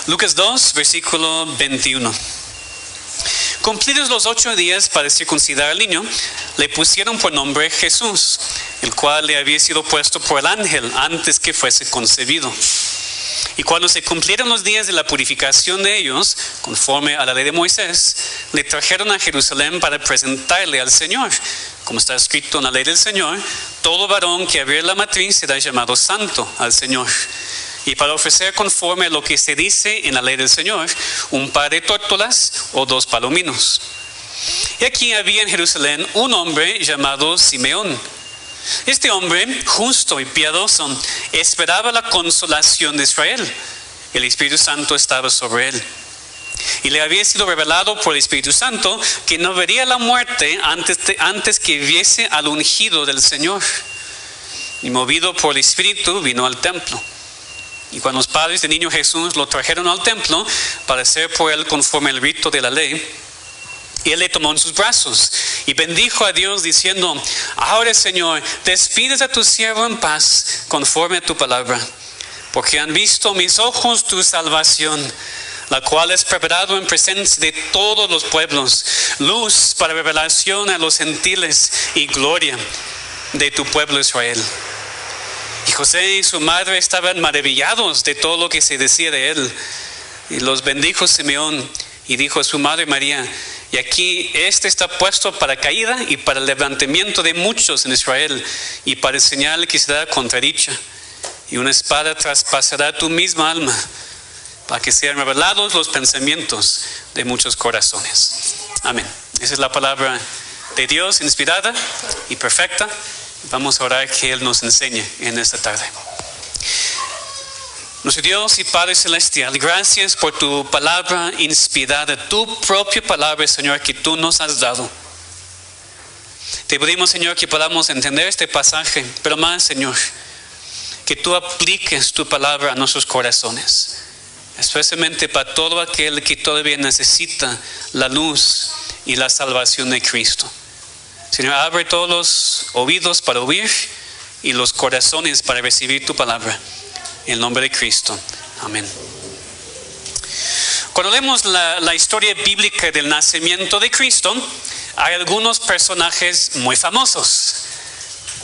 Lucas 2, versículo 21. Cumplidos los 8 días para circuncidar al niño, le pusieron por nombre Jesús, el cual le había sido puesto por el ángel antes que fuese concebido. Y cuando se cumplieron los días de la purificación de ellos, conforme a la ley de Moisés, le trajeron a Jerusalén para presentarle al Señor. Como está escrito en la ley del Señor, todo varón que abriere la matriz será llamado santo al Señor. Y para ofrecer conforme a lo que se dice en la ley del Señor, un par de tórtolas o 2 palominos. Y aquí había en Jerusalén un hombre llamado Simeón. Este hombre, justo y piadoso, esperaba la consolación de Israel. El Espíritu Santo estaba sobre él. Y le había sido revelado por el Espíritu Santo que no vería la muerte antes que viese al ungido del Señor. Y movido por el Espíritu vino al templo. Y cuando los padres del niño Jesús lo trajeron al templo para hacer por él conforme al rito de la ley, él le tomó en sus brazos y bendijo a Dios diciendo: ahora, Señor, despides a tu siervo en paz conforme a tu palabra, porque han visto mis ojos tu salvación, la cual es preparado en presencia de todos los pueblos, luz para revelación a los gentiles y gloria de tu pueblo Israel. Y José y su madre estaban maravillados de todo lo que se decía de él. Y los bendijo Simeón y dijo a su madre María: y aquí este está puesto para caída y para el levantamiento de muchos en Israel, y para el señal que será contradicha. Y una espada traspasará tu misma alma, para que sean revelados los pensamientos de muchos corazones. Amén. Esa es la palabra de Dios, inspirada y perfecta. Vamos a orar que Él nos enseñe en esta tarde. Nuestro Dios y Padre Celestial, gracias por tu palabra inspirada, tu propia palabra, Señor, que tú nos has dado. Te pedimos, Señor, que podamos entender este pasaje, pero más, Señor, que tú apliques tu palabra a nuestros corazones, especialmente para todo aquel que todavía necesita la luz y la salvación de Cristo. Señor, abre todos los oídos para oír y los corazones para recibir tu palabra. En el nombre de Cristo. Amén. Cuando leemos la historia bíblica del nacimiento de Cristo, hay algunos personajes muy famosos.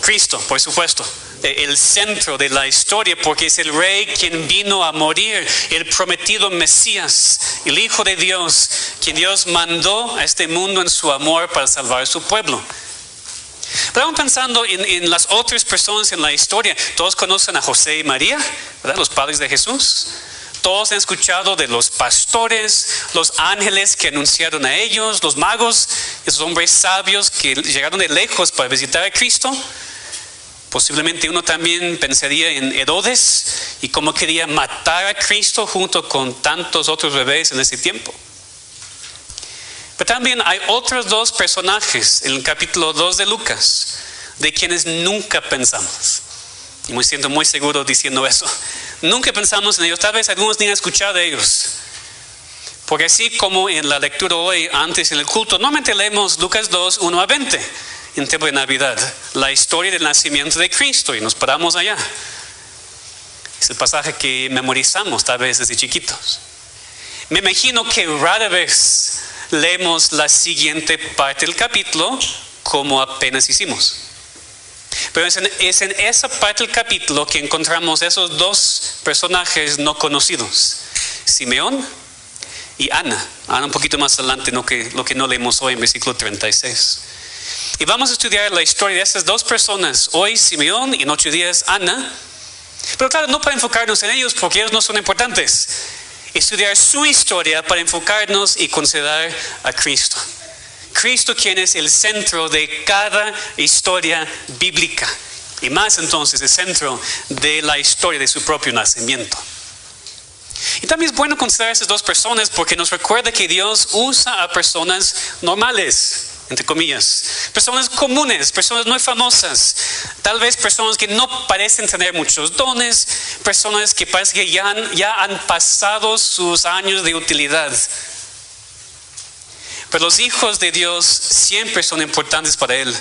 Cristo, por supuesto, el centro de la historia, porque es el rey quien vino a morir, el prometido Mesías, el Hijo de Dios, quien Dios mandó a este mundo en su amor para salvar a su pueblo. Pero vamos pensando en las otras personas en la historia. Todos conocen a José y María, ¿verdad? Los padres de Jesús. Todos han escuchado de los pastores, los ángeles que anunciaron a ellos, los magos, esos hombres sabios que llegaron de lejos para visitar a Cristo. Posiblemente uno también pensaría en Herodes y cómo quería matar a Cristo junto con tantos otros bebés en ese tiempo. Pero también hay otros 2 personajes en el capítulo 2 de Lucas, de quienes nunca pensamos. Y me siento muy seguro diciendo eso. Nunca pensamos en ellos, tal vez algunos ni han escuchado de ellos. Porque así como en la lectura hoy, antes en el culto, normalmente leemos Lucas 2, 1 a 20, en tiempo de Navidad, la historia del nacimiento de Cristo, y nos paramos allá. Es el pasaje que memorizamos tal vez desde chiquitos. Me imagino que rara vez leemos la siguiente parte del capítulo como apenas hicimos. Pero es en esa parte del capítulo que encontramos esos 2 personajes no conocidos, Simeón y Ana. Un poquito más adelante, lo que no leemos hoy en versículo 36. Y vamos a estudiar la historia de esas 2 personas, hoy Simeón y en 8 días Ana. Pero claro, no para enfocarnos en ellos porque ellos no son importantes. Estudiar su historia para enfocarnos y considerar a Cristo. Cristo, quien es el centro de cada historia bíblica. Y más entonces el centro de la historia de su propio nacimiento. Y también es bueno considerar a esas 2 personas porque nos recuerda que Dios usa a personas normales, entre comillas, personas comunes, personas no famosas, tal vez personas que no parecen tener muchos dones, personas que parece que ya han pasado sus años de utilidad. Pero los hijos de Dios siempre son importantes para Él,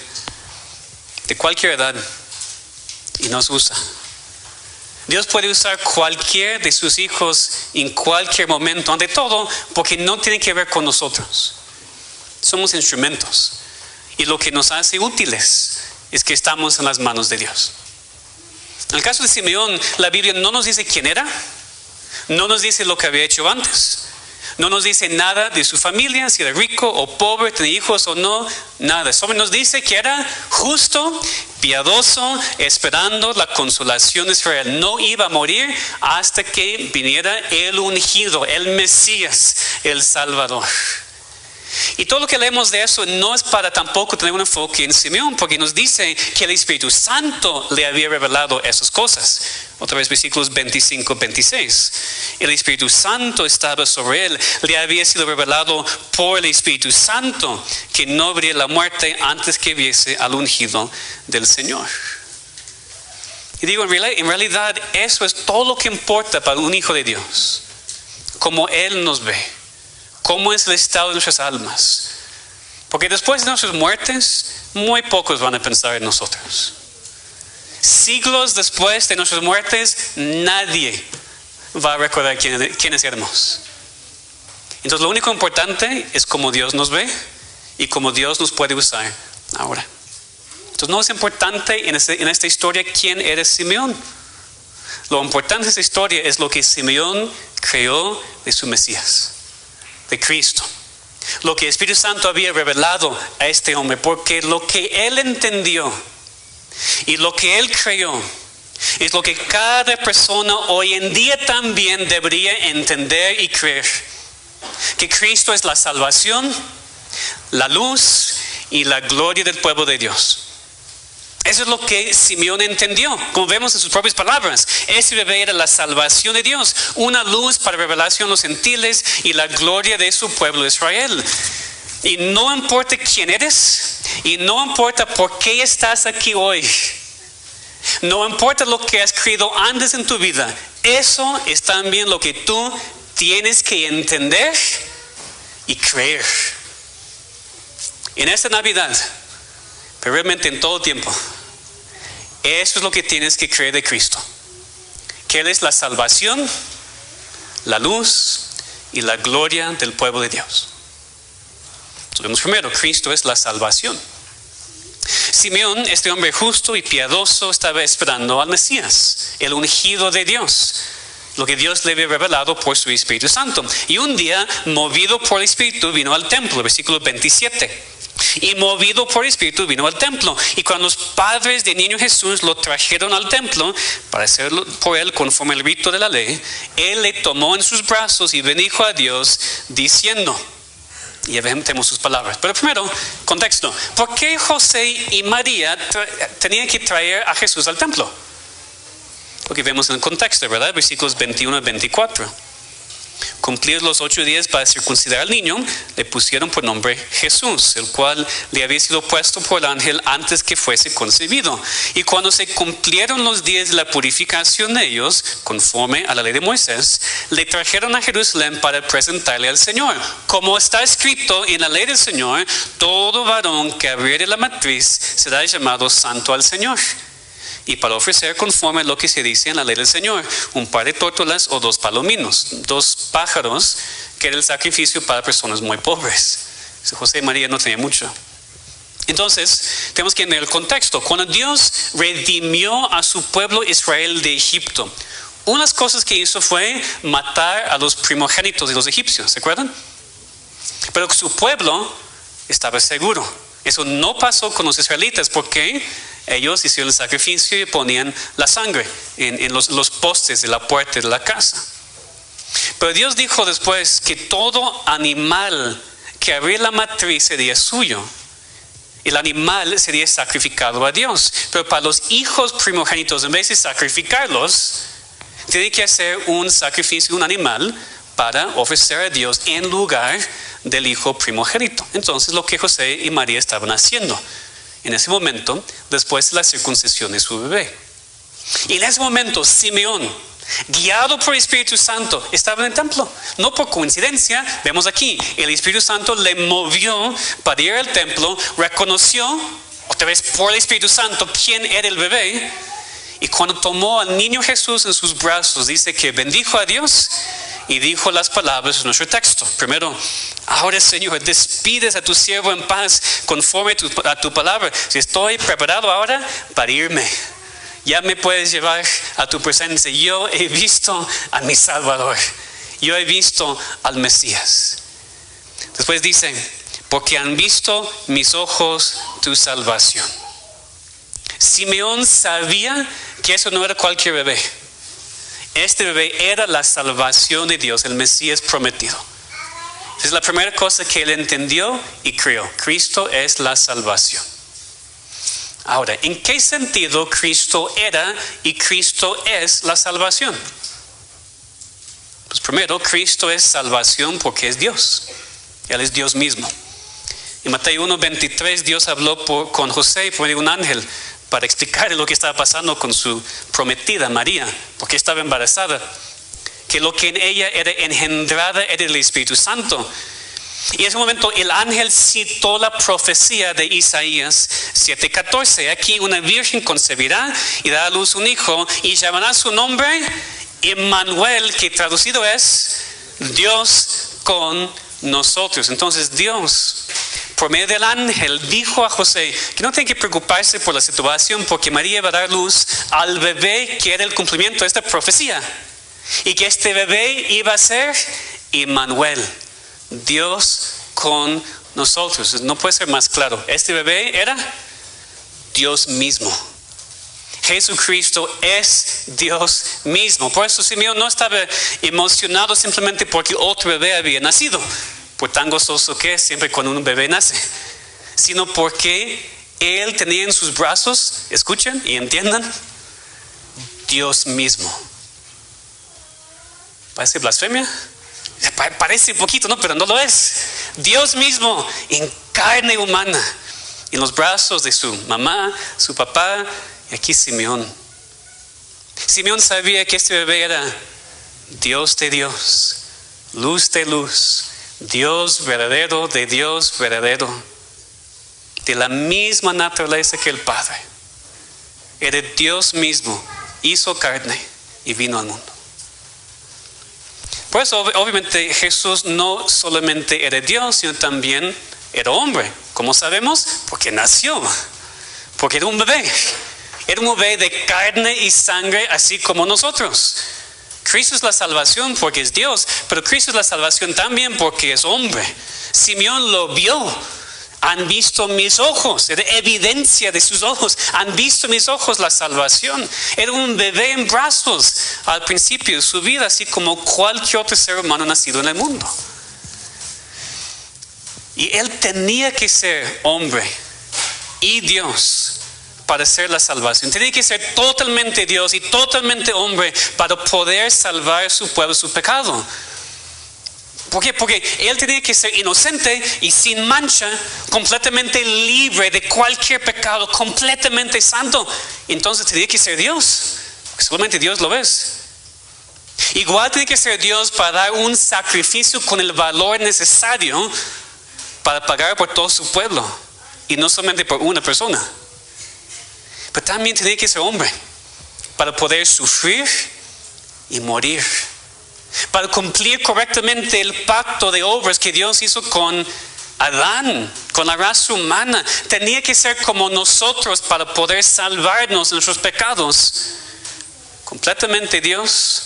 de cualquier edad, y nos usa. Dios puede usar cualquier de sus hijos en cualquier momento, ante todo, porque no tiene que ver con nosotros. Somos instrumentos. Y lo que nos hace útiles es que estamos en las manos de Dios. En el caso de Simeón, la Biblia no nos dice quién era, no nos dice lo que había hecho antes, no nos dice nada de su familia, si era rico o pobre, tenía hijos o no, nada. Solo nos dice que era justo, piadoso, esperando la consolación de Israel. No iba a morir hasta que viniera el ungido, el Mesías, el Salvador. Y todo lo que leemos de eso no es para tampoco tener un enfoque en Simeón, porque nos dice que el Espíritu Santo le había revelado esas cosas. Otra vez versículos 25, 26. El Espíritu Santo estaba sobre él, le había sido revelado por el Espíritu Santo que no habría la muerte antes que viese al ungido del Señor. Y digo, en realidad eso es todo lo que importa para un hijo de Dios, como Él nos ve. ¿Cómo es el estado de nuestras almas? Porque después de nuestras muertes, muy pocos van a pensar en nosotros. Siglos después de nuestras muertes, nadie va a recordar quiénes éramos. Entonces lo único importante es cómo Dios nos ve y cómo Dios nos puede usar ahora. Entonces no es importante en esta historia quién era Simeón. Lo importante de esta historia es lo que Simeón creó de su Mesías, de Cristo. Lo que el Espíritu Santo había revelado a este hombre, porque lo que él entendió y lo que él creyó es lo que cada persona hoy en día también debería entender y creer: que Cristo es la salvación, la luz y la gloria del pueblo de Dios. Eso es lo que Simeón entendió, como vemos en sus propias palabras. Ese bebé era la salvación de Dios, una luz para revelación a los gentiles y la gloria de su pueblo de Israel. Y no importa quién eres, y no importa por qué estás aquí hoy, no importa lo que has creído antes en tu vida, eso es también lo que tú tienes que entender y creer. En esta Navidad, pero realmente en todo tiempo, eso es lo que tienes que creer de Cristo: que Él es la salvación, la luz y la gloria del pueblo de Dios. Entonces vemos primero, Cristo es la salvación. Simeón, este hombre justo y piadoso, estaba esperando al Mesías, el ungido de Dios, lo que Dios le había revelado por su Espíritu Santo. Y un día, movido por el Espíritu, vino al templo, versículo 27. Y movido por el Espíritu vino al templo. Y cuando los padres del niño Jesús lo trajeron al templo para hacerlo por él conforme al rito de la ley, él le tomó en sus brazos y bendijo a Dios diciendo, y ya tenemos sus palabras. Pero primero, contexto: ¿por qué José y María tenían que traer a Jesús al templo? Porque vemos en el contexto, ¿verdad? Versículos 21 y 24. Cumplidos los 8 días para circuncidar al niño, le pusieron por nombre Jesús, el cual le había sido puesto por el ángel antes que fuese concebido. Y cuando se cumplieron los días de la purificación de ellos, conforme a la ley de Moisés, le trajeron a Jerusalén para presentarle al Señor. Como está escrito en la ley del Señor, todo varón que abriere la matriz será llamado santo al Señor. Y para ofrecer conforme a lo que se dice en la ley del Señor, un par de tórtolas o 2 palominos, 2 pájaros, que era el sacrificio para personas muy pobres. José y María no tenían mucho. Entonces, tenemos que entender el contexto. Cuando Dios redimió a su pueblo Israel de Egipto, unas cosas que hizo fue matar a los primogénitos de los egipcios, ¿se acuerdan? Pero su pueblo estaba seguro. Eso no pasó con los israelitas, porque ellos hicieron el sacrificio y ponían la sangre en los postes de la puerta de la casa. Pero Dios dijo después que todo animal que abría la matriz sería suyo. El animal sería sacrificado a Dios. Pero para los hijos primogénitos, en vez de sacrificarlos, tiene que hacer un sacrificio, un animal, para ofrecer a Dios en lugar del hijo primogénito. Entonces lo que José y María estaban haciendo en ese momento, después de la circuncisión de su bebé. Y en ese momento Simeón, guiado por el Espíritu Santo, estaba en el templo. No por coincidencia, vemos aquí, el Espíritu Santo le movió para ir al templo, reconoció, otra vez por el Espíritu Santo, quién era el bebé, Y cuando tomó al niño Jesús en sus brazos, dice que bendijo a Dios y dijo las palabras en nuestro texto. Primero, ahora Señor, despides a tu siervo en paz conforme a tu palabra. Si estoy preparado ahora para irme, ya me puedes llevar a tu presencia. Yo he visto a mi Salvador. Yo he visto al Mesías. Después dice, porque han visto mis ojos tu salvación. Simeón sabía que eso no era cualquier bebé. Este bebé era la salvación de Dios, el Mesías prometido. Es la primera cosa que él entendió y creyó. Cristo es la salvación. Ahora, ¿en qué sentido Cristo era y Cristo es la salvación? Pues primero, Cristo es salvación porque es Dios. Él es Dios mismo. En Mateo 1:23 Dios habló con José por un ángel para explicarle lo que estaba pasando con su prometida María, porque estaba embarazada, que lo que en ella era engendrada era el Espíritu Santo. Y en ese momento el ángel citó la profecía de Isaías 7:14. Aquí una virgen concebirá y dará a luz un hijo y llamará su nombre Emmanuel, que traducido es Dios con nosotros. Entonces Dios, por medio del ángel, dijo a José que no tiene que preocuparse por la situación, porque María va a dar luz al bebé que era el cumplimiento de esta profecía, y que este bebé iba a ser Emmanuel, Dios con nosotros. No puede ser más claro. Este bebé era Dios mismo. Jesucristo es Dios mismo. Por eso Simeón no estaba emocionado simplemente porque otro bebé había nacido, por tan gozoso que es siempre cuando un bebé nace, sino porque él tenía en sus brazos, escuchen y entiendan, Dios mismo. ¿Parece blasfemia? Parece un poquito, ¿no? Pero no lo es. Dios mismo en carne humana, en los brazos de su mamá, su papá. Y aquí Simeón. Simeón sabía que este bebé era Dios de Dios, luz de luz, Dios verdadero de Dios verdadero, de la misma naturaleza que el Padre. Era Dios mismo, hizo carne y vino al mundo. Por eso obviamente Jesús no solamente era Dios, sino también era hombre. ¿Cómo sabemos? Porque nació, porque era un bebé. Era un bebé de carne y sangre, así como nosotros. Cristo es la salvación porque es Dios, pero Cristo es la salvación también porque es hombre. Simeón lo vio. Han visto mis ojos, era evidencia de sus ojos. Han visto mis ojos la salvación. Era un bebé en brazos al principio de su vida, así como cualquier otro ser humano nacido en el mundo. Y él tenía que ser hombre y Dios para hacer la salvación. Tenía que ser totalmente Dios y totalmente hombre para poder salvar a su pueblo, su pecado. ¿Por qué? Porque él tenía que ser inocente y sin mancha, completamente libre de cualquier pecado, completamente santo. Entonces tenía que ser Dios, porque solamente Dios lo es. Igual tiene que ser Dios para dar un sacrificio con el valor necesario para pagar por todo su pueblo, y no solamente por una persona. Pero también tenía que ser hombre para poder sufrir y morir, para cumplir correctamente el pacto de obras que Dios hizo con Adán, con la raza humana. Tenía que ser como nosotros para poder salvarnos de nuestros pecados. Completamente Dios,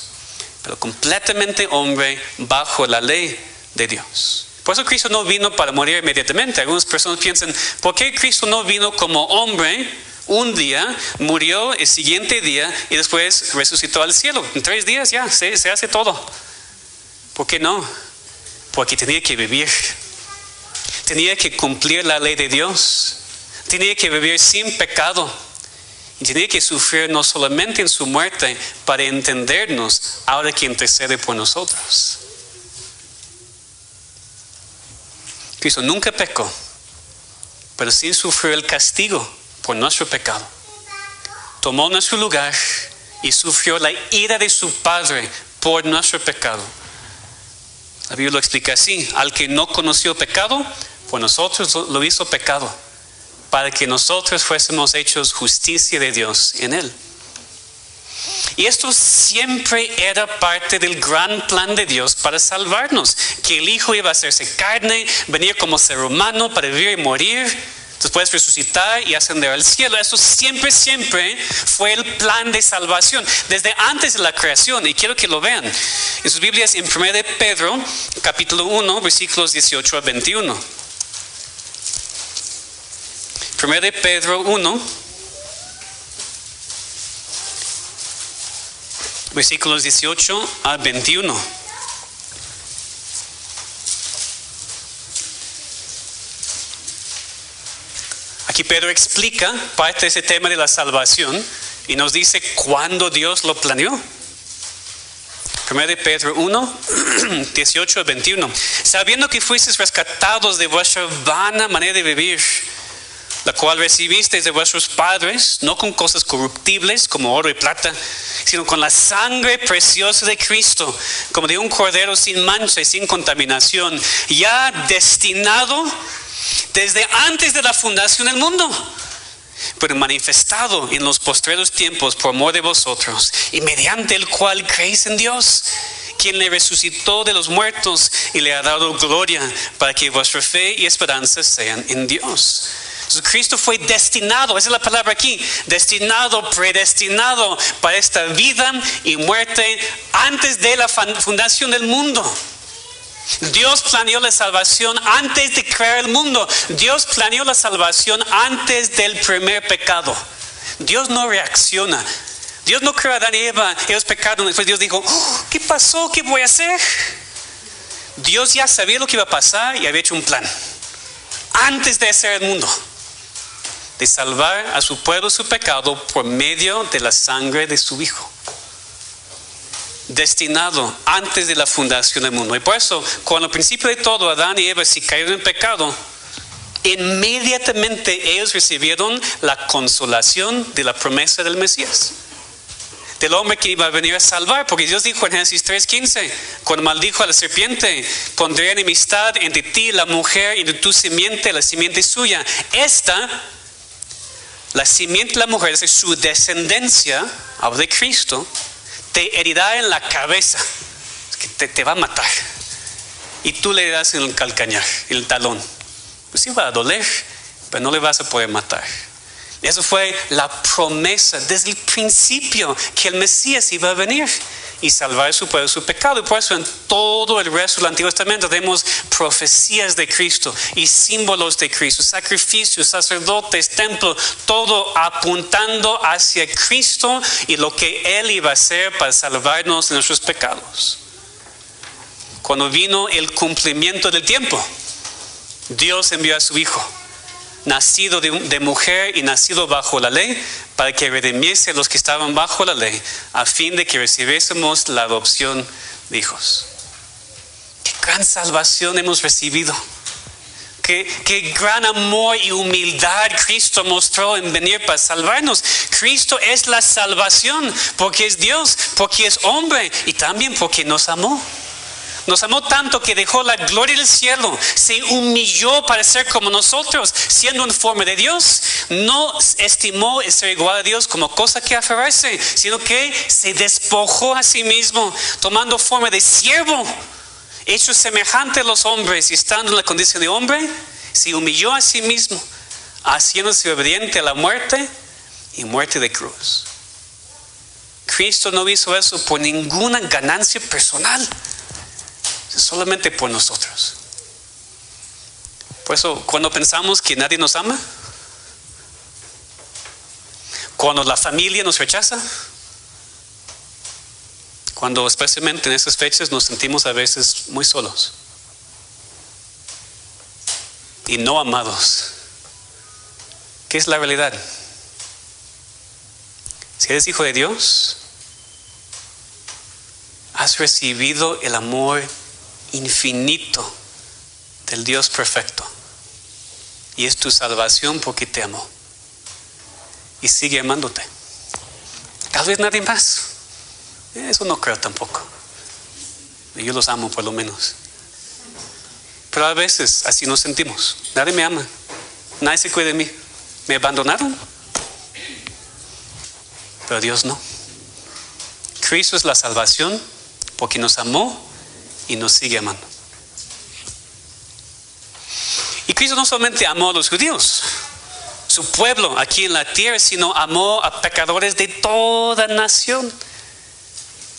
pero completamente hombre bajo la ley de Dios. Por eso Cristo no vino para morir inmediatamente. Algunas personas piensan, ¿por qué Cristo no vino como hombre? Un día, murió el siguiente día y después resucitó al cielo. En 3 días ya se hace todo. ¿Por qué no? Porque tenía que vivir. Tenía que cumplir la ley de Dios. Tenía que vivir sin pecado. Y tenía que sufrir no solamente en su muerte para entendernos ahora que intercede por nosotros. Cristo nunca pecó, pero sí sufrió el castigo por nuestro pecado. Tomó nuestro lugar y sufrió la ira de su Padre por nuestro pecado. La Biblia lo explica así: al que no conoció pecado, por nosotros lo hizo pecado, para que nosotros fuésemos hechos justicia de Dios en él. Y esto siempre era parte del gran plan de Dios para salvarnos, que el Hijo iba a hacerse carne, venir como ser humano para vivir y morir, después resucitar y ascender al cielo. Eso siempre fue el plan de salvación, desde antes de la creación. Y quiero que lo vean en sus Biblias en 1 de Pedro, capítulo 1, versículos 18 a 21. 1 de Pedro 1, versículos 18 a 21. Aquí Pedro explica parte de ese tema de la salvación y nos dice cuándo Dios lo planeó. 1 de Pedro 1, 18 a 21. Sabiendo que fuisteis rescatados de vuestra vana manera de vivir, la cual recibisteis de vuestros padres, no con cosas corruptibles como oro y plata, sino con la sangre preciosa de Cristo, como de un cordero sin mancha y sin contaminación, ya destinado desde antes de la fundación del mundo, pero manifestado en los postreros tiempos por amor de vosotros, y mediante el cual creéis en Dios, quien le resucitó de los muertos y le ha dado gloria, para que vuestra fe y esperanza sean en Dios. Entonces, Cristo fue destinado, esa es la palabra aquí, destinado, predestinado para esta vida y muerte antes de la fundación del mundo. Dios planeó la salvación antes de crear el mundo. Dios planeó la salvación antes del primer pecado. Dios no reacciona. Dios no creó a Adán y Eva, ellos pecaron, después Dios dijo, ¿qué pasó? ¿Qué voy a hacer? Dios ya sabía lo que iba a pasar y había hecho un plan antes de hacer el mundo, de salvar a su pueblo su pecado por medio de la sangre de su Hijo. Destinado antes de la fundación del mundo. Y por eso, cuando al principio de todo Adán y Eva se cayeron en pecado, inmediatamente ellos recibieron la consolación de la promesa del Mesías, del hombre que iba a venir a salvar, porque Dios dijo en Génesis 3:15, cuando maldijo a la serpiente, pondré enemistad entre ti, la mujer, y entre tu simiente, la simiente suya. La simiente de la mujer, es su descendencia, habla de Cristo, te herirá en la cabeza, que te va a matar, y tú le herirás en el calcañar, en el talón. Pues sí va a doler, pero no le vas a poder matar. Eso fue la promesa desde el principio, que el Mesías iba a venir y salvar a su pueblo de su pecado. Y por eso en todo el resto del Antiguo Testamento tenemos profecías de Cristo y símbolos de Cristo, sacrificios, sacerdotes, templo, todo apuntando hacia Cristo y lo que Él iba a hacer para salvarnos de nuestros pecados. Cuando vino el cumplimiento del tiempo, Dios envió a su Hijo, nacido de mujer y nacido bajo la ley, para que redimiese a los que estaban bajo la ley, a fin de que recibiésemos la adopción de hijos. Qué gran salvación hemos recibido. Qué gran amor y humildad Cristo mostró en venir para salvarnos. Cristo es la salvación, porque es Dios, porque es hombre y también porque nos amó. Nos amó tanto que dejó la gloria del cielo, se humilló para ser como nosotros, siendo en forma de Dios. No estimó el ser igual a Dios como cosa que aferrarse, sino que se despojó a sí mismo, tomando forma de siervo, hecho semejante a los hombres, y estando en la condición de hombre, se humilló a sí mismo, haciéndose obediente a la muerte y muerte de cruz. Cristo no hizo eso por ninguna ganancia personal, solamente por nosotros. Por eso, cuando pensamos que nadie nos ama, cuando la familia nos rechaza, cuando especialmente en esas fechas nos sentimos a veces muy solos y no amados, ¿qué es la realidad? Si eres hijo de Dios, has recibido el amor infinito del Dios perfecto, y es tu salvación porque te amó y sigue amándote. Tal vez nadie más, eso no creo tampoco. Yo los amo por lo menos, pero a veces así nos sentimos. Nadie me ama, nadie se cuida de mí, me abandonaron, pero Dios no. Cristo es la salvación porque nos amó y nos sigue amando. Y Cristo no solamente amó a los judíos, su pueblo aquí en la tierra, sino amó a pecadores de toda nación.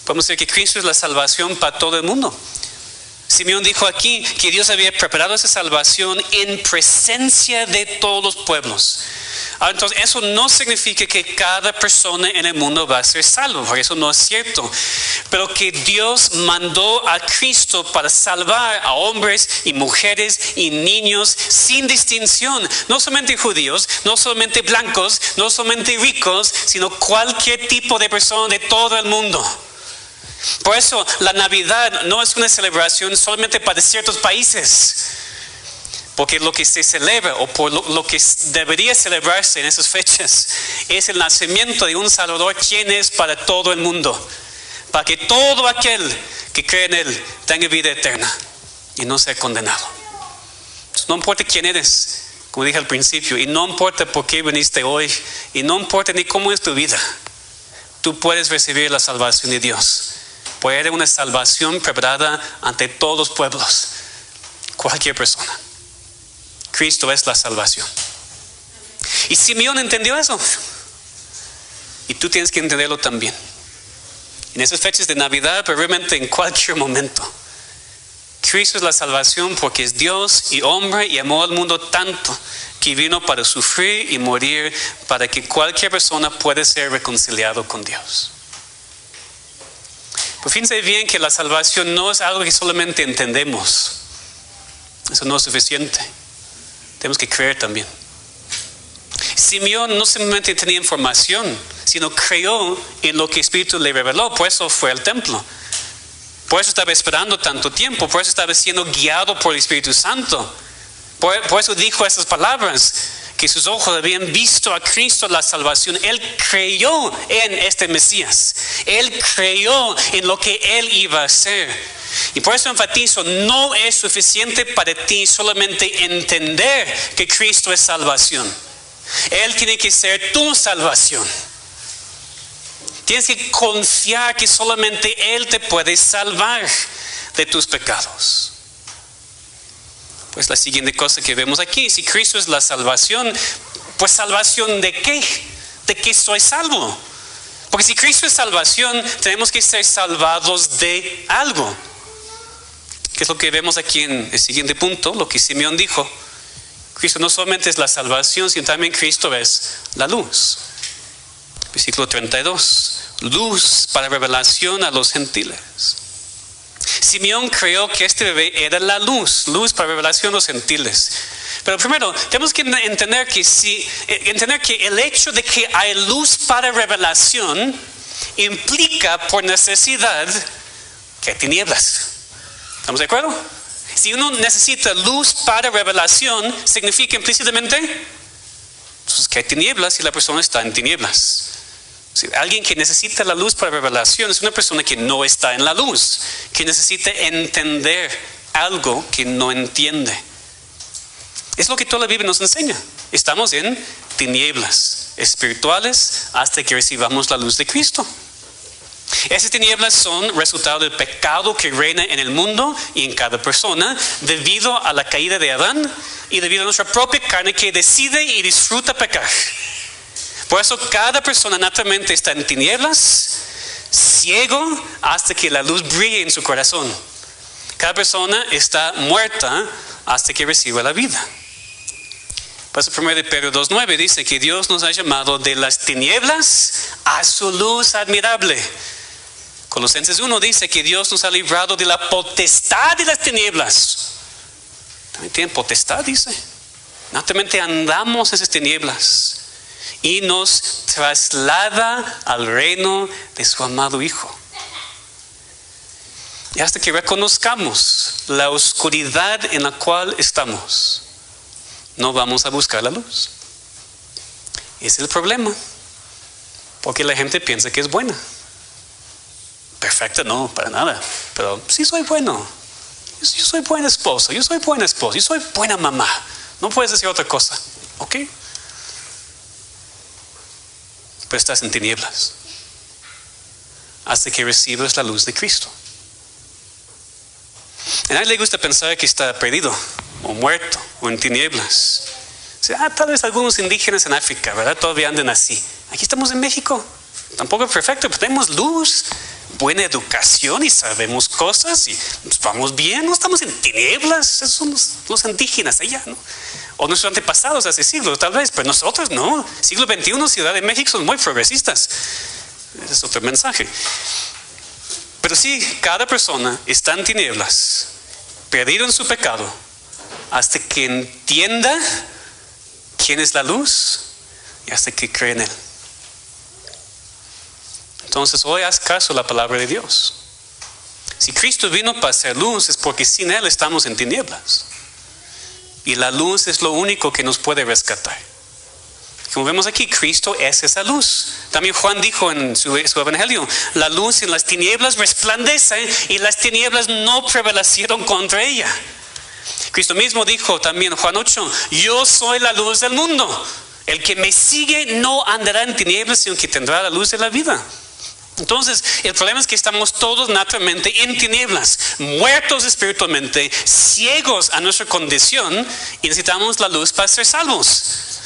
Podemos decir que Cristo es la salvación para todo el mundo. Simeón dijo aquí que Dios había preparado esa salvación en presencia de todos los pueblos. Ahora, entonces, eso no significa que cada persona en el mundo va a ser salvo, porque eso no es cierto. Pero que Dios mandó a Cristo para salvar a hombres y mujeres y niños sin distinción. No solamente judíos, no solamente blancos, no solamente ricos, sino cualquier tipo de persona de todo el mundo. Por eso la Navidad no es una celebración solamente para ciertos países. Porque lo que se celebra o por lo que debería celebrarse en esas fechas es el nacimiento de un Salvador, quien es para todo el mundo. Para que todo aquel que cree en Él tenga vida eterna y no sea condenado. Entonces, no importa quién eres, como dije al principio, y no importa por qué viniste hoy, y no importa ni cómo es tu vida, tú puedes recibir la salvación de Dios. Puede haber una salvación preparada ante todos los pueblos, cualquier persona. Cristo es la salvación. Y Simeón entendió eso. Y tú tienes que entenderlo también. En esas fechas de Navidad, pero realmente en cualquier momento. Cristo es la salvación porque es Dios y hombre y amó al mundo tanto que vino para sufrir y morir para que cualquier persona pueda ser reconciliado con Dios. Pero fíjense bien que la salvación no es algo que solamente entendemos. Eso no es suficiente. Tenemos que creer también. Simeón no simplemente tenía información, sino creyó en lo que el Espíritu le reveló. Por eso fue al templo. Por eso estaba esperando tanto tiempo. Por eso estaba siendo guiado por el Espíritu Santo. Por eso dijo esas palabras, que sus ojos habían visto a Cristo la salvación. Él creyó en este Mesías. Él creyó en lo que Él iba a hacer. Y por eso enfatizo, no es suficiente para ti solamente entender que Cristo es salvación. Él tiene que ser tu salvación. Tienes que confiar que solamente Él te puede salvar de tus pecados. Pues la siguiente cosa que vemos aquí, si Cristo es la salvación, pues salvación ¿de qué? ¿De qué soy salvo? Porque si Cristo es salvación, tenemos que ser salvados de algo. Que es lo que vemos aquí en el siguiente punto, lo que Simeón dijo. Cristo no solamente es la salvación, sino también Cristo es la luz. Versículo 32. Luz para revelación a los gentiles. Simeón creyó que este bebé era la luz para revelación a los gentiles. Pero primero, tenemos que entender que el hecho de que hay luz para revelación implica por necesidad que hay tinieblas. ¿Estamos de acuerdo? Si uno necesita luz para revelación, significa implícitamente entonces que hay tinieblas y la persona está en tinieblas. Si alguien que necesita la luz para revelación es una persona que no está en la luz, que necesita entender algo que no entiende. Es lo que toda la Biblia nos enseña. Estamos en tinieblas espirituales hasta que recibamos la luz de Cristo. Esas tinieblas son resultado del pecado que reina en el mundo y en cada persona debido a la caída de Adán y debido a nuestra propia carne que decide y disfruta pecar. Por eso cada persona naturalmente está en tinieblas, ciego hasta que la luz brille en su corazón. Cada persona está muerta hasta que reciba la vida. Por eso 1 Pedro 2:9 dice que Dios nos ha llamado de las tinieblas a su luz admirable. Colosenses 1 dice que Dios nos ha librado de la potestad de las tinieblas. También tienen potestad, dice. Naturalmente andamos en esas tinieblas y nos traslada al reino de su amado Hijo. Y hasta que reconozcamos la oscuridad en la cual estamos, no vamos a buscar la luz. Ese es el problema. Porque la gente piensa que es buena. Perfecta no, para nada. Pero sí soy bueno. Yo soy buen esposo, yo soy buena esposa, yo soy buena mamá. No puedes decir otra cosa, ¿ok? Pero estás en tinieblas. hasta que recibes la luz de Cristo. A nadie le gusta pensar que está perdido, o muerto, o en tinieblas. O sea, tal vez algunos indígenas en África, ¿verdad? Todavía andan así. Aquí estamos en México. Tampoco es perfecto, pero tenemos luz, buena educación y sabemos cosas y vamos bien, no estamos en tinieblas. Esos son los indígenas allá, ¿no? O nuestros antepasados hace siglos, tal vez, pero nosotros no. Siglo XXI, Ciudad de México, son muy progresistas. Ese es otro mensaje. Pero sí, cada persona está en tinieblas, perdido en su pecado, hasta que entienda quién es la luz y hasta que cree en Él. Entonces hoy haz caso a la palabra de Dios. Si Cristo vino para hacer luz, es porque sin Él estamos en tinieblas. Y la luz es lo único que nos puede rescatar. Como vemos aquí, Cristo es esa luz. También Juan dijo en su evangelio, la luz en las tinieblas resplandece y las tinieblas no prevalecieron contra ella. Cristo mismo dijo también, Juan 8, yo soy la luz del mundo. El que me sigue no andará en tinieblas, sino que tendrá la luz de la vida. Entonces, el problema es que estamos todos naturalmente en tinieblas, muertos espiritualmente, ciegos a nuestra condición y necesitamos la luz para ser salvos.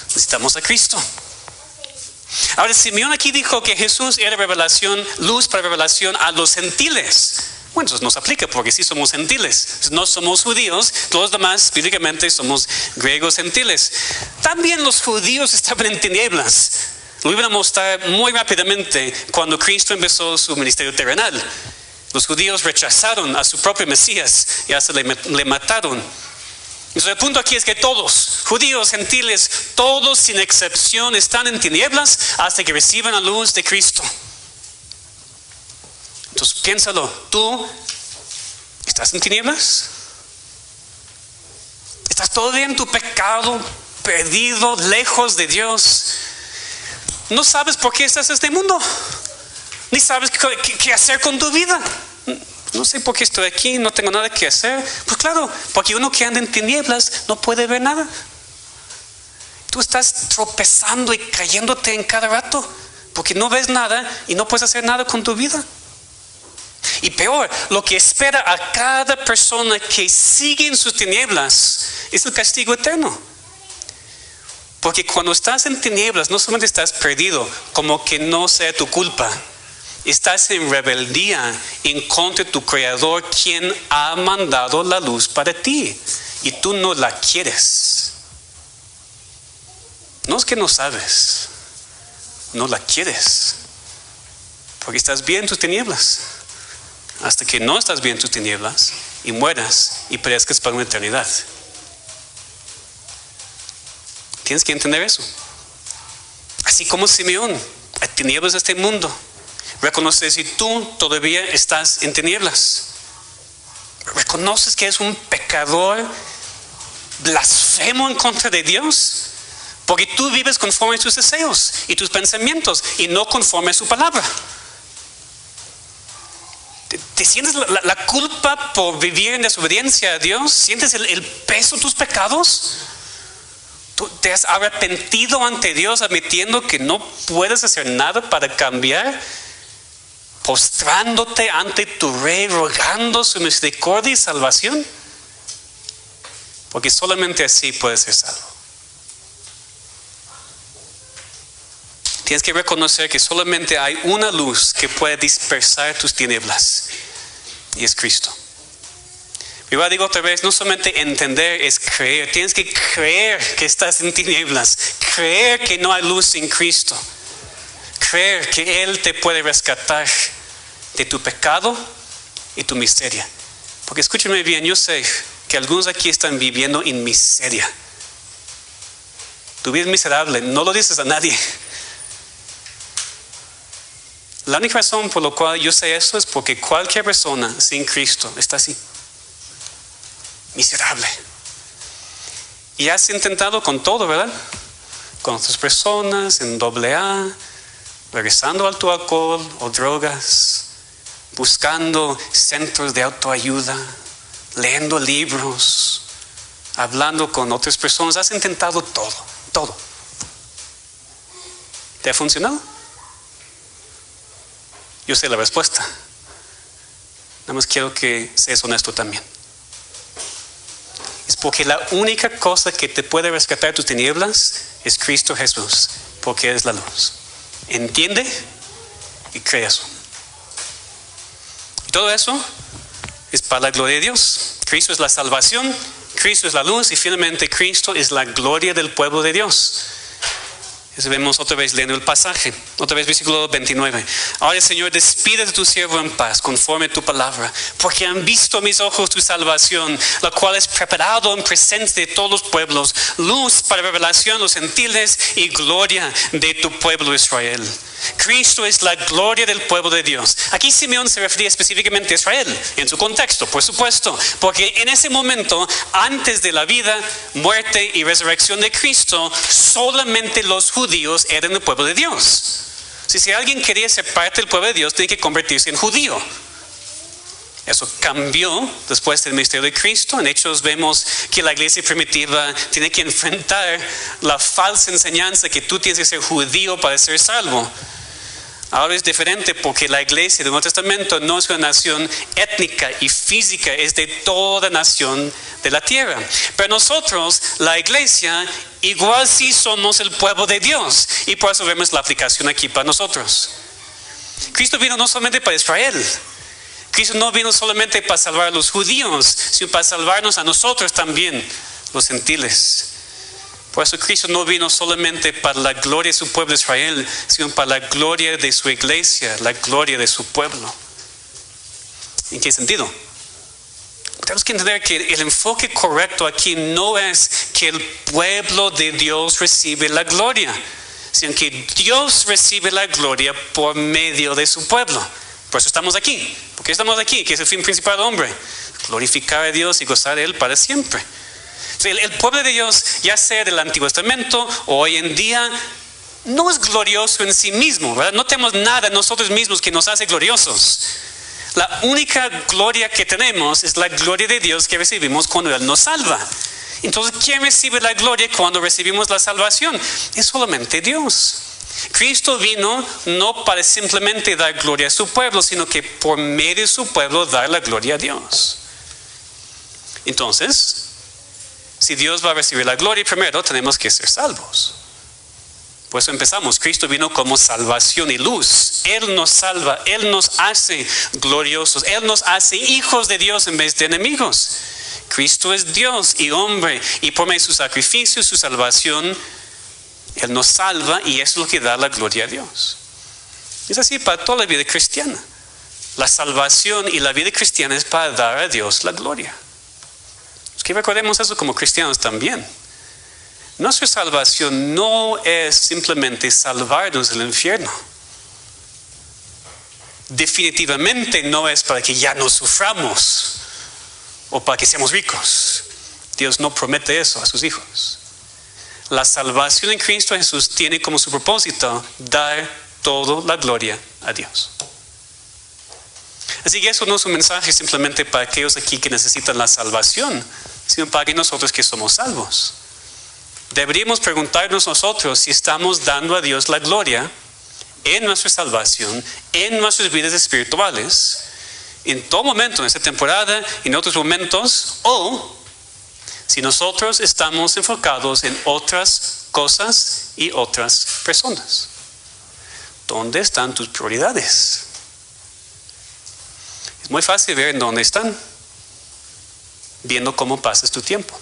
Necesitamos a Cristo. Ahora, Simeón aquí dijo que Jesús era revelación, luz para revelación a los gentiles. Bueno, eso nos aplica porque sí somos gentiles. No somos judíos, todos los demás bíblicamente somos griegos gentiles. También los judíos estaban en tinieblas. Lo iban a mostrar muy rápidamente cuando Cristo empezó su ministerio terrenal. Los judíos rechazaron a su propio Mesías y hasta le mataron. Entonces el punto aquí es que todos, judíos, gentiles, todos sin excepción están en tinieblas hasta que reciban la luz de Cristo. Entonces piénsalo, ¿tú estás en tinieblas? ¿Estás todavía en tu pecado, perdido, lejos de Dios? No sabes por qué estás en este mundo, ni sabes qué hacer con tu vida. No sé por qué estoy aquí, no tengo nada que hacer. Pues claro, porque uno que anda en tinieblas no puede ver nada. Tú estás tropezando y cayéndote en cada rato porque no ves nada y no puedes hacer nada con tu vida. Y peor, lo que espera a cada persona que sigue en sus tinieblas es el castigo eterno. Porque cuando estás en tinieblas no solamente estás perdido, como que no sea tu culpa. Estás en rebeldía en contra de tu Creador, quien ha mandado la luz para ti. Y tú no la quieres. No es que no sabes. No la quieres. Porque estás bien en tus tinieblas. Hasta que no estás bien en tus tinieblas y mueras y perezcas para una eternidad. Tienes que entender eso. Así como Simeón, hay tinieblas de este mundo. Reconoce si tú todavía estás en tinieblas. Reconoces que eres un pecador blasfemo en contra de Dios. Porque tú vives conforme a tus deseos y tus pensamientos y no conforme a su palabra. ¿Te sientes la culpa por vivir en desobediencia a Dios? ¿Sientes el peso de tus pecados? ¿Tú te has arrepentido ante Dios admitiendo que no puedes hacer nada para cambiar? Postrándote ante tu Rey, rogando su misericordia y salvación. Porque solamente así puedes ser salvo. Tienes que reconocer que solamente hay una luz que puede dispersar tus tinieblas. Y es Cristo. Yo digo otra vez, no solamente entender es creer. Tienes que creer que estás en tinieblas. Creer que no hay luz sin Cristo. Creer que Él te puede rescatar de tu pecado y tu miseria. Porque escúchame bien, yo sé que algunos aquí están viviendo en miseria. Tu vida es miserable, no lo dices a nadie. La única razón por la cual yo sé eso es porque cualquier persona sin Cristo está así. Miserable. Y has intentado con todo, ¿verdad? Con otras personas, en AA, regresando al tu alcohol o drogas, buscando centros de autoayuda, leyendo libros, hablando con otras personas. Has intentado todo. ¿Te ha funcionado? Yo sé la respuesta. Nada más quiero que seas honesto también. Es porque la única cosa que te puede rescatar de tus tinieblas es Cristo Jesús, porque es la luz. Entiende y cree eso. Y todo eso es para la gloria de Dios. Cristo es la salvación, Cristo es la luz y finalmente Cristo es la gloria del pueblo de Dios. Eso vemos otra vez leyendo el pasaje, otra vez versículo 29. Ahora, Señor, despide de tu siervo en paz, conforme a tu palabra, porque han visto mis ojos tu salvación, la cual es preparado en presencia de todos los pueblos, luz para revelación a los gentiles y gloria de tu pueblo Israel. Cristo es la gloria del pueblo de Dios. Aquí Simeón se refería específicamente a Israel, en su contexto, por supuesto, porque en ese momento, antes de la vida, muerte y resurrección de Cristo, solamente los judíos eran el pueblo de Dios. Si alguien quería ser parte del pueblo de Dios, tenía que convertirse en judío. Eso cambió después del ministerio de Cristo. En Hechos vemos que la iglesia primitiva tiene que enfrentar la falsa enseñanza que tú tienes que ser judío para ser salvo. Ahora es diferente porque la iglesia del Nuevo Testamento no es una nación étnica y física, es de toda nación de la tierra. Pero nosotros, la iglesia, igual sí somos el pueblo de Dios. Y por eso vemos la aplicación aquí para nosotros. Cristo vino no solamente para Israel. Cristo no vino solamente para salvar a los judíos, sino para salvarnos a nosotros también, los gentiles. Por eso Cristo no vino solamente para la gloria de su pueblo Israel, sino para la gloria de su iglesia, la gloria de su pueblo. ¿En qué sentido? Tenemos que entender que el enfoque correcto aquí no es que el pueblo de Dios recibe la gloria, sino que Dios recibe la gloria por medio de su pueblo. Por eso estamos aquí. ¿Por qué estamos aquí? Que es el fin principal del hombre. Glorificar a Dios y gozar de Él para siempre. El pueblo de Dios, ya sea del Antiguo Testamento o hoy en día, no es glorioso en sí mismo, ¿verdad? No tenemos nada nosotros mismos que nos hace gloriosos. La única gloria que tenemos es la gloria de Dios que recibimos cuando Él nos salva. Entonces, ¿quién recibe la gloria cuando recibimos la salvación? Es solamente Dios. Cristo vino no para simplemente dar gloria a su pueblo, sino que por medio de su pueblo dar la gloria a Dios. Entonces, si Dios va a recibir la gloria, primero tenemos que ser salvos. Por eso empezamos. Cristo vino como salvación y luz. Él nos salva, Él nos hace gloriosos, Él nos hace hijos de Dios en vez de enemigos. Cristo es Dios y hombre, y por medio de su sacrificio, su salvación, Él nos salva y eso es lo que da la gloria a Dios. Es así para toda la vida cristiana. La salvación y la vida cristiana es para dar a Dios la gloria. Que recordemos eso como cristianos también. Nuestra salvación no es simplemente salvarnos del infierno. Definitivamente no es para que ya no suframos o para que seamos ricos. Dios no promete eso a sus hijos. La salvación en Cristo Jesús tiene como su propósito dar toda la gloria a Dios. Así que eso no es un mensaje simplemente para aquellos aquí que necesitan la salvación, sino para nosotros que somos salvos. Deberíamos preguntarnos nosotros si estamos dando a Dios la gloria en nuestra salvación, en nuestras vidas espirituales, en todo momento, en esta temporada, en otros momentos, o si nosotros estamos enfocados en otras cosas y otras personas. ¿Dónde están tus prioridades? Es muy fácil ver en dónde están, viendo cómo pasas tu tiempo.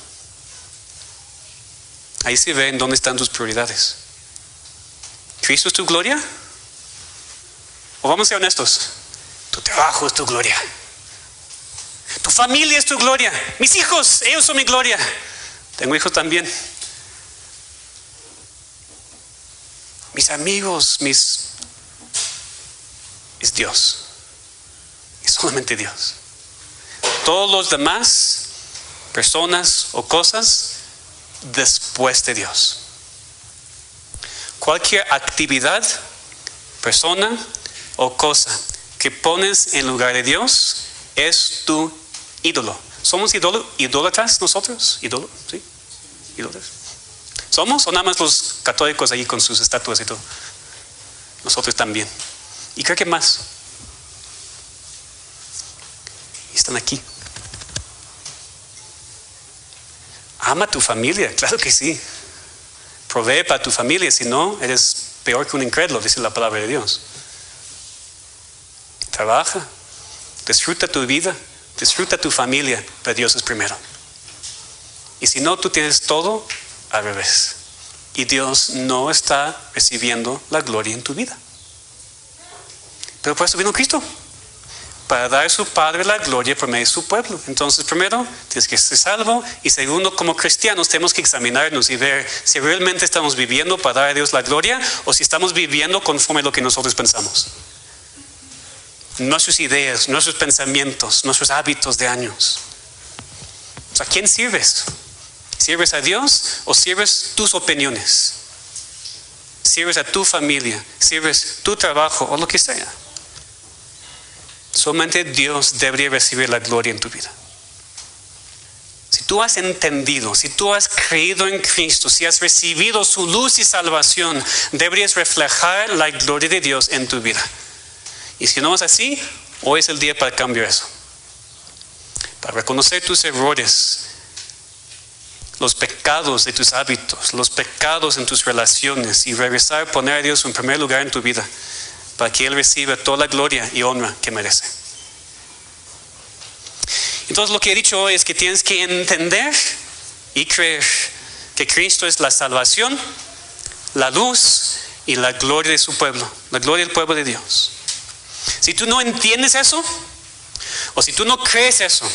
Ahí se ve en dónde están tus prioridades. ¿Cristo es tu gloria? O vamos a ser honestos, tu trabajo es tu gloria, tu familia es tu gloria, mis hijos, ellos son mi gloria. Tengo hijos también. Mis amigos, es Dios. Es solamente Dios. Todos los demás, personas o cosas, después de Dios. Cualquier actividad, persona o cosa que pones en lugar de Dios es tu ídolo. ¿Somos idólatras nosotros? ¿Ídolo? ¿Sí? ¿Ídolos? ¿Somos o nada más los católicos allí con sus estatuas y todo? Nosotros también. Y creo que más. y están aquí. Ama a tu familia, claro que sí. Provee para tu familia, si no, eres peor que un incrédulo, dice la palabra de Dios. Trabaja, disfruta tu vida, disfruta tu familia, pero Dios es primero. Y si no, tú tienes todo al revés. Y Dios no está recibiendo la gloria en tu vida. Pero por eso vino Cristo, para dar a su Padre la gloria por medio de su pueblo. Entonces, primero, tienes que ser salvo. Y segundo, como cristianos, tenemos que examinarnos y ver si realmente estamos viviendo para dar a Dios la gloria o si estamos viviendo conforme a lo que nosotros pensamos. Nuestras ideas, nuestros pensamientos, nuestros hábitos de años. O sea, ¿a quién sirves? ¿Sirves a Dios o sirves tus opiniones? ¿Sirves a tu familia? ¿Sirves tu trabajo o lo que sea? Solamente Dios debería recibir la gloria en tu vida. Si tú has entendido, si tú has creído en Cristo, si has recibido su luz y salvación, deberías reflejar la gloria de Dios en tu vida. Y si no es así, hoy es el día para cambiar eso. Para reconocer tus errores, los pecados de tus hábitos, los pecados en tus relaciones y regresar a poner a Dios en primer lugar en tu vida para que Él reciba toda la gloria y honra que merece. Entonces lo que he dicho hoy es que tienes que entender y creer que Cristo es la salvación, la luz y la gloria de su pueblo, la gloria del pueblo de Dios. Si tú no entiendes eso, o si tú no crees eso,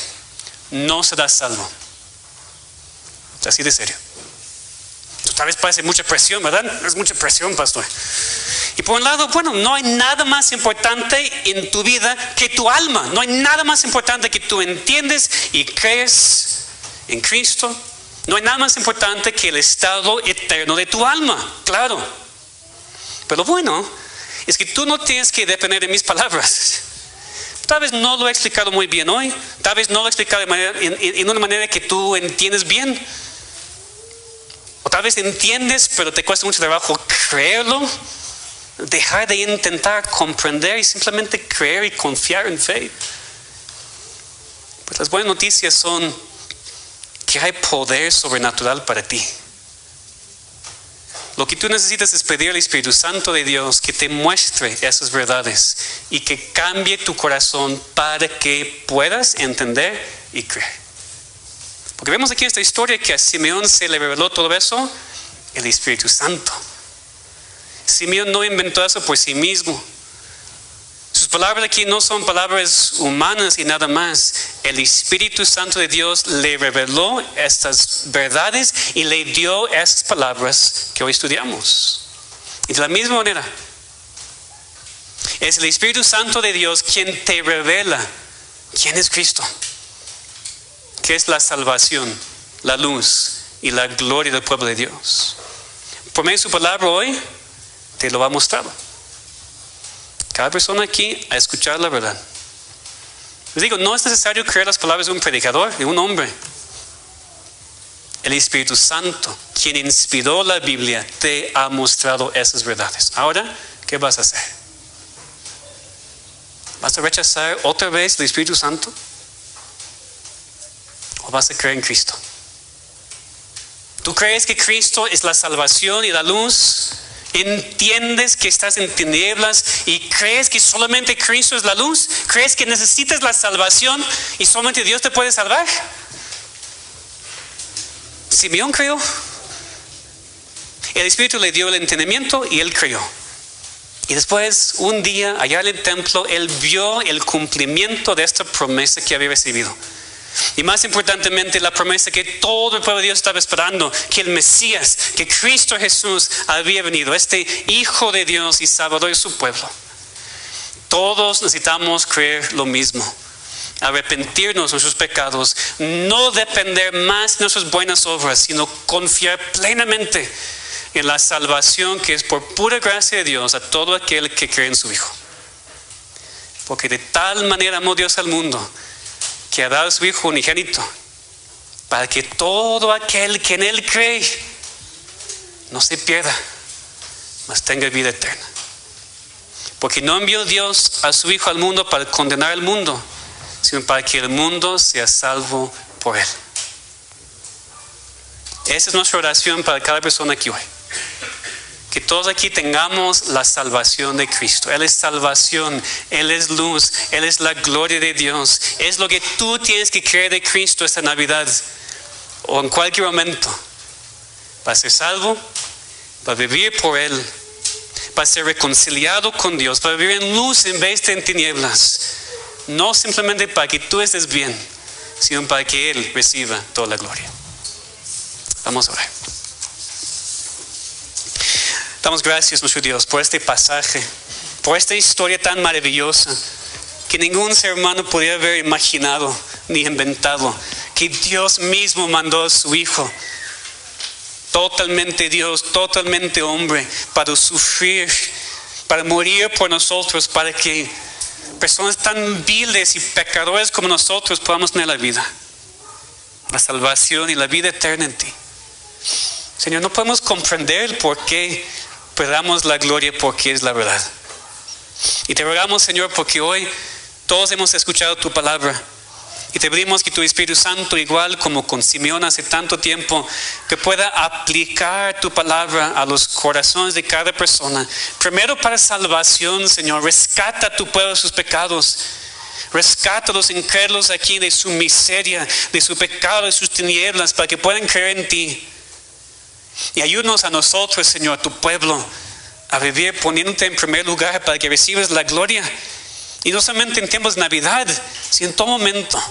no serás salvo. Así de serio. Tal vez parece mucha presión, ¿verdad? Es mucha presión, pastor. Y por un lado, bueno, no hay nada más importante en tu vida que tu alma. No hay nada más importante que tú entiendes y crees en Cristo. No hay nada más importante que el estado eterno de tu alma, claro. Pero lo bueno es que tú no tienes que depender de mis palabras. Tal vez no lo he explicado muy bien hoy. Tal vez no lo he explicado en una manera que tú entiendes bien. O tal vez entiendes, pero te cuesta mucho trabajo creerlo. Dejar de intentar comprender y simplemente creer y confiar en fe. Pues las buenas noticias son que hay poder sobrenatural para ti. Lo que tú necesitas es pedir al Espíritu Santo de Dios que te muestre esas verdades y que cambie tu corazón para que puedas entender y creer. Porque vemos aquí en esta historia que a Simeón se le reveló todo eso, el Espíritu Santo. Simeón no inventó eso por sí mismo. Sus palabras aquí no son palabras humanas y nada más. El Espíritu Santo de Dios le reveló estas verdades y le dio esas palabras que hoy estudiamos. Y de la misma manera, es el Espíritu Santo de Dios quien te revela quién es Cristo, que es la salvación, la luz y la gloria del pueblo de Dios. Por medio de su palabra hoy, te lo ha mostrado. Cada persona aquí a escuchar la verdad. Les digo, no es necesario creer las palabras de un predicador, de un hombre. El Espíritu Santo, quien inspiró la Biblia, te ha mostrado esas verdades. Ahora, ¿qué vas a hacer? ¿Vas a rechazar otra vez el Espíritu Santo? ¿O vas a creer en Cristo? ¿Tú crees que Cristo es la salvación y la luz? ¿Entiendes que estás en tinieblas y crees que solamente Cristo es la luz? ¿Crees que necesitas la salvación y solamente Dios te puede salvar? Simeón creyó. El Espíritu le dio el entendimiento y él creyó. Y después, un día, allá en el templo, él vio el cumplimiento de esta promesa que había recibido. Y más importantemente, la promesa que todo el pueblo de Dios estaba esperando, que el Mesías, que Cristo Jesús había venido, este Hijo de Dios y Salvador de su pueblo. Todos necesitamos creer lo mismo, arrepentirnos de nuestros pecados, no depender más de nuestras buenas obras, sino confiar plenamente en la salvación que es por pura gracia de Dios a todo aquel que cree en su Hijo. Porque de tal manera amó Dios al mundo, que ha dado a su Hijo unigénito, para que todo aquel que en Él cree no se pierda, mas tenga vida eterna. Porque no envió Dios a su Hijo al mundo para condenar al mundo, sino para que el mundo sea salvo por Él. Esa es nuestra oración para cada persona aquí hoy. Que todos aquí tengamos la salvación de Cristo. Él es salvación, Él es luz, Él es la gloria de Dios. Es lo que tú tienes que creer de Cristo esta Navidad o en cualquier momento. Para ser salvo, para vivir por Él, para ser reconciliado con Dios, para vivir en luz en vez de en tinieblas. No simplemente para que tú estés bien, sino para que Él reciba toda la gloria. Vamos a orar. Damos gracias, nuestro Dios, por este pasaje, por esta historia tan maravillosa que ningún ser humano podía haber imaginado ni inventado, que Dios mismo mandó a su Hijo, totalmente Dios, totalmente hombre, para sufrir, para morir por nosotros, para que personas tan viles y pecadores como nosotros podamos tener la vida, la salvación y la vida eterna en ti. Señor, no podemos comprender el por qué, pero damos la gloria porque es la verdad. Y te rogamos, Señor, porque hoy todos hemos escuchado tu palabra. Y te pedimos que tu Espíritu Santo, igual como con Simeón hace tanto tiempo, que pueda aplicar tu palabra a los corazones de cada persona. Primero para salvación, Señor. Rescata a tu pueblo de sus pecados. Rescata a los incrédulos aquí de su miseria, de su pecado, de sus tinieblas, para que puedan creer en ti. Y ayúdanos a nosotros, Señor, tu pueblo, a vivir poniéndote en primer lugar para que recibas la gloria. Y no solamente en tiempos de Navidad, sino en todo momento.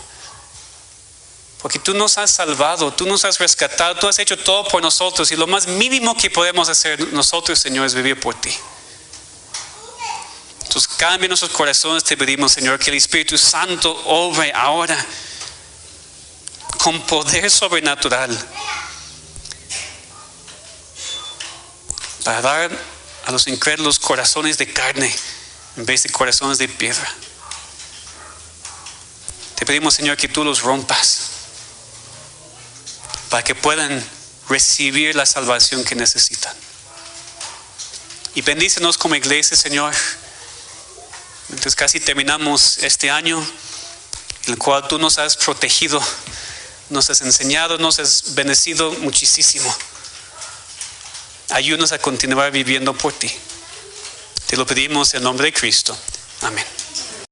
Porque tú nos has salvado, tú nos has rescatado, tú has hecho todo por nosotros. Y lo más mínimo que podemos hacer nosotros, Señor, es vivir por ti. Entonces cambia nuestros corazones, te pedimos, Señor, que el Espíritu Santo obre ahora con poder sobrenatural para dar a los incrédulos corazones de carne en vez de corazones de piedra. Te pedimos, Señor, que tú los rompas para que puedan recibir la salvación que necesitan. Y bendícenos como iglesia, Señor. Entonces casi terminamos este año en el cual tú nos has protegido, nos has enseñado, nos has bendecido muchísimo. Ayúdanos a continuar viviendo por ti. Te lo pedimos en nombre de Cristo. Amén.